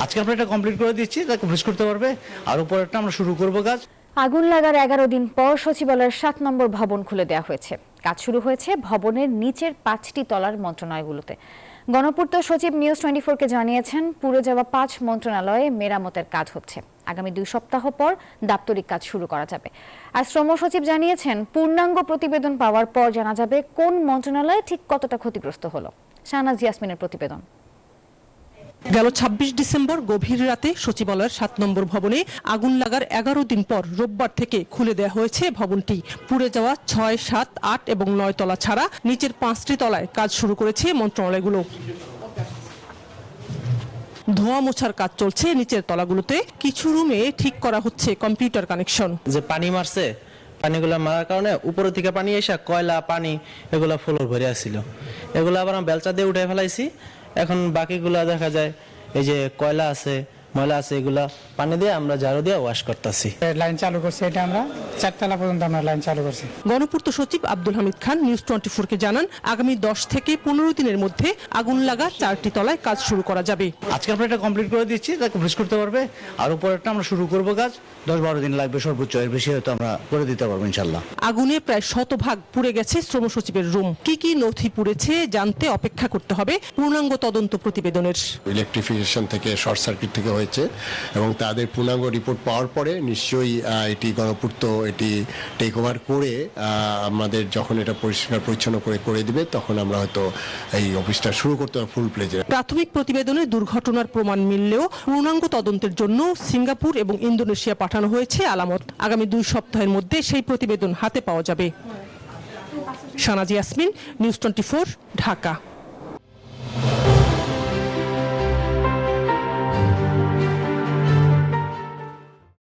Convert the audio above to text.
আজকে আমরা এটা কমপ্লিট করে দিচ্ছি, তাকে প্রবেশ করতে পারবে। আর উপরেরটা আমরা শুরু করব কাজ। আগুন লাগার 11 দিন পর সচিবালয়ের 7 নম্বর ভবন খুলে দেওয়া হয়েছে। কাজ শুরু হয়েছে ভবনের নিচের 5টি তলার মন্ত্রণালয়গুলোতে। গণপূর্ত সচিব নিউজ 24-কে জানিয়েছেন, পুড়ে যাওয়া 5 মন্ত্রণালয়ে মেরামতের কাজ হচ্ছে। আগামী 2 সপ্তাহ পর দাপ্তরিক কাজ শুরু করা যাবে। আর শ্রম সচিব জানিয়েছেন, পূর্ণাঙ্গ প্রতিবেদন পাওয়ার পর জানা যাবে কোন মন্ত্রণালয়ে ঠিক কতটা ক্ষতিগ্রস্ত হলো। শাহনাজ ইয়াসমিনের প্রতিবেদন। গেল 26 ডিসেম্বর গভীর রাতে সচিবালয়ের 7 নম্বর ভবনে আগুন লাগার 11 দিন পর রোববার থেকে খুলে দেওয়া হয়েছে ভবনটি। পুড়ে যাওয়া 6, 7, 8 এবং 9 তলা ছাড়া নিচের 5টি তলায় কাজ শুরু করেছে মন্ত্রণালয়গুলো। ধোঁয়া মোছার কাজ চলছে নিচের তলাগুলোতে। কিছু রুমে ঠিক করা হচ্ছে কম্পিউটার কানেকশন। যে পানি মারছে, পানিগুলো মারার কারণে উপরের থেকে পানি এসে কয়লা পানি এগুলো ফ্লোর ভরে আসছিল। এগুলো আবার আমরা বেলচা দিয়ে উঠে ফেলাইছি। এখন বাকিগুলা দেখা যায় এই যে কয়লা আছে, ময়লা আছে, এগুলা পানি দিয়ে আমরা ঝাড়ু দিয়ে ওয়াশ করতেছি। লাইন চালু করছি, এটা আমরা 4 তলা পর্যন্ত আমরা লাইন চালু করছি। গণপূর্ত সচিব আব্দুল হামিদ খান নিউজ 24-কে জানান, আগামী 10 থেকে 15 দিনের মধ্যে আগুন লাগা 4টি তলায় কাজ শুরু করা যাবে। আজকে আমরা এটা কমপ্লিট করে দিচ্ছি, তাকে প্রবেশ করতে পারবে। আর উপরেরটা আমরা শুরু করব কাজ। 10-12 দিন লাগবে সর্বোচ্চ, এর বেশি হয়তো আমরা করে দিতে পারবো ইনশাল্লাহ। আগুনে প্রায় 100% পুড়ে গেছে শ্রম সচিবের রুম। কি কি নথি পুড়েছে জানতে অপেক্ষা করতে হবে পূর্ণাঙ্গ তদন্ত প্রতিবেদনের। ইলেকট্রিফিকেশন থেকে শর্ট সার্কিট থেকে হয়েছে এবং তাদের পূর্ণাঙ্গ রিপোর্ট পাওয়ার পরে নিশ্চয়ই এটি গণপূর্ত এটি টেক ওভার করে আমাদের যখন এটা পরিষ্কার পরিচ্ছন্ন করে দিবে, তখন আমরা হয়তো এই অফিসটা শুরু করতে হবে ফুল প্লেজে। প্রাথমিক প্রতিবেদনে দুর্ঘটনার প্রমাণ মিললেও পূর্ণাঙ্গ তদন্তের জন্য সিঙ্গাপুর এবং ইন্দোনেশিয়া পাঠানো হয়েছে আলামত। আগামী 2 সপ্তাহের মধ্যে সেই প্রতিবেদন হাতে পাওয়া যাবে। শাহনাজ ইয়াসমিন, নিউজ 24, ঢাকা।